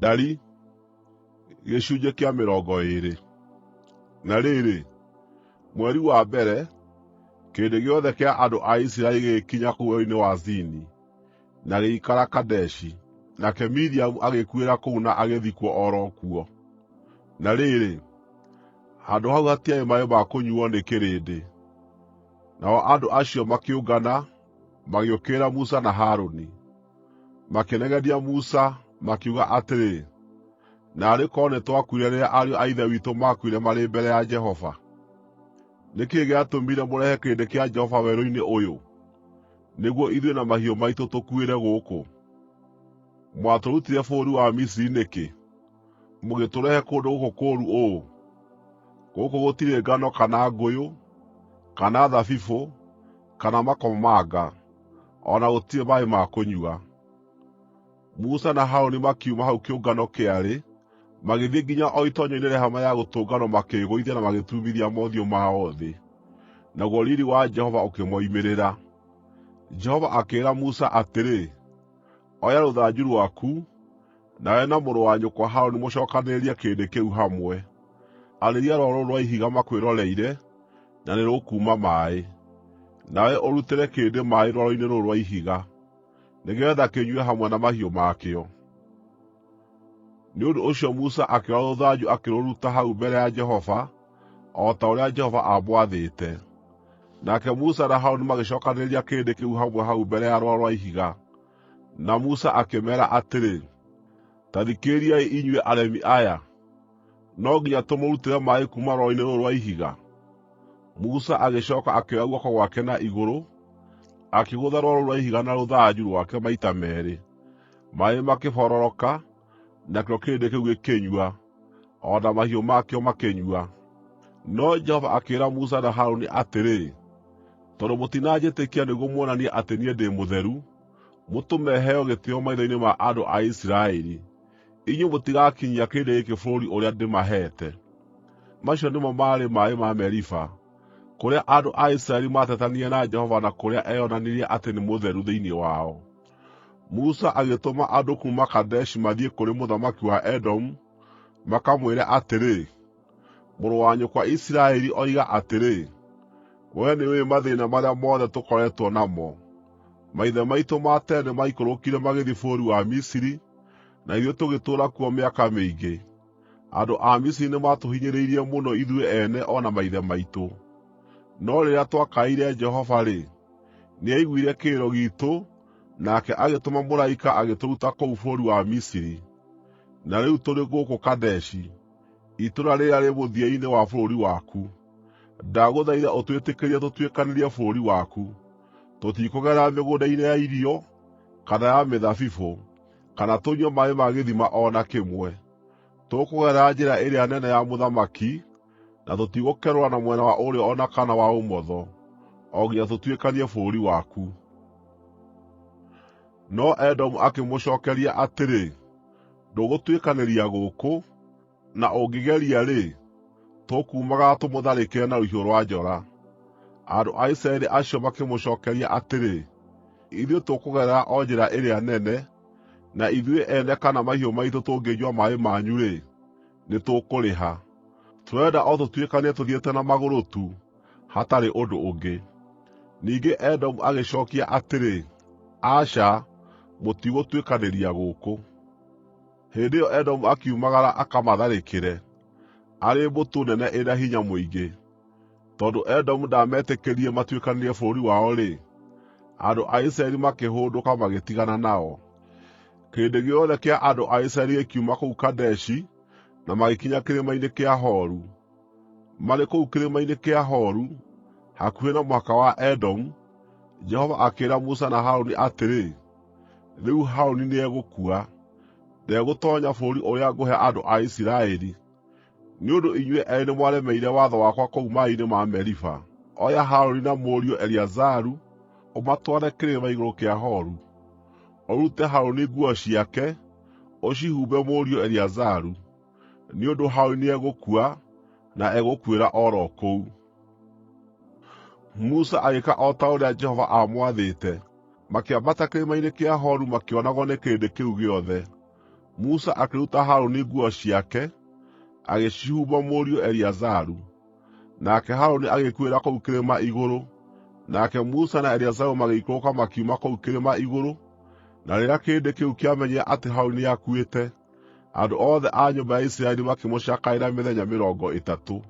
Ndari gĩcunjĩ kĩa 20. Na rĩrĩ, mweri wa mbere, kĩrĩndĩ gĩothe kĩa andũ a Isiraeli gĩgĩkinya kũu werũ-inĩ wa Zini, na gĩgĩikara Kadeshi. Nake Miriamu agĩkuĩra kũu na agĩthikwo o ro kuo. Na rĩrĩ, handũ hau hatiarĩ maaĩ ma kũnyuuo nĩ kĩrĩndĩ. Nao andũ acio makĩũngana, magĩũkĩrĩra Musa na Harũni. Makĩnegenia Musa, makiuga atĩrĩ, naarĩ korwo nĩtwakuire rĩrĩa ariũ a ithe witũ maakuire marĩ mbere ya Jehova. Nĩ kĩĩ gĩatũmire mũrehe kĩrĩndĩ kĩa Jehova werũ-inĩ ũyũ, nĩguo ithuĩ na mahiũ maitũ tũkuĩre gũkũ? Mwatũrutire bũrũri wa Misiri nĩkĩ, mũgĩtũrehe kũndũ gũkũ kũũru ũũ? Gũkũ gũtirĩ ngano kana ngũyũ, kana thabibũ, kana makomamanga, o na gũtirĩ maaĩ ma kũnyua. Musa na Harũni makiuma hau kĩũngano kĩarĩ, magĩthiĩ nginya o itoonyero-inĩ rĩa Hema-ya-Gũtũnganwo, makĩĩgũithia na magĩturumithia mothiũ mao thĩ. Naguo riiri wa Jehova ũkĩmoimĩrĩra. Jehova akĩĩra Musa atĩrĩ, oya rũthanju rwaku, nawe na mũrũ wa nyũkwa Harũni mũcookanĩrĩrie kĩrĩndĩ kĩu hamwe. Arĩria rwaro rũu rwa ihiga makwĩroreire, na nĩ rũkuuma maaĩ. Nawe ũrutĩre kĩrĩndĩ maaĩ rwaro-inĩ rũu rwa ihiga, nĩgeetha kĩnyue hamwe na mahiũ makĩo. Nĩ ũndũ ũcio Musa akĩoya rũthanju akĩrũruta hau mbere ya Jehova, o ta ũrĩa Jehova aamwathĩte. Nake Musa na Harũni magĩcookanĩrĩria kĩrĩndĩ kĩu hamwe hau mbere ya rwaro rwa ihiga. Na Musa akĩmeera atĩrĩ, ta thikĩrĩriai inyuĩ aremi aya, no nginya tũmũrutĩre maaĩ kuuma rwaro-inĩ rũrũ rwa ihiga? Musa agĩcooka akĩoya guoko gwake na igũrũ, akĩgũtha rwaro rũu rwa ihiga na rũthanju rwake maita meerĩ. Maaĩ makĩbororoka, nakĩo kĩrĩndĩ kĩu gĩkĩnyua, o na mahiũ makĩo makĩnyua. No Jehova akĩĩra Musa na Harũni atĩrĩ, tondũ mũtinanjĩtĩkia nĩguo muonanie atĩ niĩ ndĩ mũtheru, mũtũme heo gĩtĩĩo maitho-inĩ ma andũ a Isiraeli, inyuĩ mũtigakinyia kĩrĩndĩ gĩkĩ bũrũri ũrĩa ndĩmaheete. Macio nĩmo maarĩ maaĩ ma Meriba, kũrĩa andũ a Isiraeli maatetanirie na Jehova na kũrĩa eyonanirie atĩ nĩ mũtheru thĩinĩ wao. Musa agĩtũma andũ kuuma Kadeshi mathiĩ kũrĩ mũthamaki wa Edomu, makamwĩre atĩrĩ, mũrũ wa nyũkwa Isiraeli oiga atĩrĩ, wee nĩũĩ mathĩĩna marĩa mothe tũkoretwo namo. Maithe maitũ ma tene nĩmaikũrũkire magĩthiĩ bũrũri wa Misiri, na ithuĩ tũgĩtũũra kuo mĩaka mĩingĩ. Andũ a Misiri nĩmatũhinyĩrĩirie mũno ithuĩ ene o na maithe maitũ. No rĩrĩa twakaĩire Jehova-rĩ, nĩaiguire kĩrĩro giitũ, nake agĩtũma mũraika agĩtũruta kũu bũrũri wa Misiri. Na rĩu tũrĩ gũkũ Kadeshi, itũũra rĩrĩa rĩ mũthia-inĩ wa bũrũri waku. Ndagũthaitha ũtwĩtĩkĩrie tũtuĩkanĩrie bũrũri waku. Tũtikũgerera mĩgũnda-inĩ ya irio, kana ya mĩthabibũ, kana tũnyue maaĩ ma gĩthima o na kĩmwe. Tũkũgerera njĩra ĩrĩa nene ya mũthamaki, na tũtigũkerũra na mwena wa ũrĩo o na kana wa ũmotho, o nginya tũtuĩkanie bũrũri waku. No Edomu akĩmũcookeria atĩrĩ, ndũgũtuĩkanĩria gũkũ, na ũngĩgeria-rĩ, tũkuumagara tũmũtharĩkĩre na rũhiũ rwa njora. Andũ a Isiraeli acio makĩmũcookeria atĩrĩ, ithuĩ tũkũgerera o njĩra ĩrĩa nene, na ithuĩ ene kana mahiũ maitũ tũngĩnyua maaĩ manyu-rĩ, nĩtũkũrĩha. Tũrenda o tũtuĩkanie tũthiĩte na magũrũ tu, hatarĩ ũndũ ũngĩ. Ningĩ Edomu agĩcookia atĩrĩ, aca, mũtigũtuĩkanĩria gũkũ. Hĩndĩ ĩyo Edomu akiumagara akamatharĩkĩre, arĩ mbũtũ nene ĩna hinya mũingĩ. Tondũ Edomu ndaametĩkĩririe matuĩkanĩrie bũrũri wao-rĩ, andũ a Isiraeli makĩhũndũka magĩtigana nao. Kĩrĩndĩ gĩothe kĩa andũ a Isiraeli gĩkiuma kũu Kadeshi, na magĩkinya kĩrĩma-inĩ kĩa Horu. Marĩ kũu kĩrĩma-inĩ kĩa Horu, hakuhĩ na mũhaka wa Edomu, Jehova akĩĩra Musa na Harũni atĩrĩ, rĩu Harũni nĩegũkua, ndegũtoonya bũrũri ũrĩa ngũhe andũ a Isiraeli, nĩ ũndũ inyuĩ eerĩ nĩmwaremeire watho wakwa kũu maaĩ-inĩ ma Meriba. Oya Harũni na mũriũ Eleazaru, ũmatware kĩrĩma igũrũ kĩa Horu. Ũrute Harũni nguo ciake, ũcihumbe mũriũ Eleazaru, nĩ ũndũ Harũni nĩegũkua, na egũkuĩra o ro kũu. Musa agĩka o ta ũrĩa Jehova aamwathĩte. Makĩambata kĩrĩma-inĩ kĩa Horu makĩonagwo nĩ kĩrĩndĩ kĩu gĩothe. Musa akĩruta Harũni nguo ciake, agĩcihumba mũriũ Eliazaru. Nake Harũni agĩkuĩra kũu kĩrĩma igũrũ, nake Musa na Eliazaru magĩikũrũka makiuma kũu kĩrĩma igũrũ. Na rĩrĩa kĩrĩndĩ kĩu kĩamenyire atĩ Harũni nĩakuĩte, andũ othe a nyũmba ya Isiraeli makĩmũcakaĩra mĩthenya 30.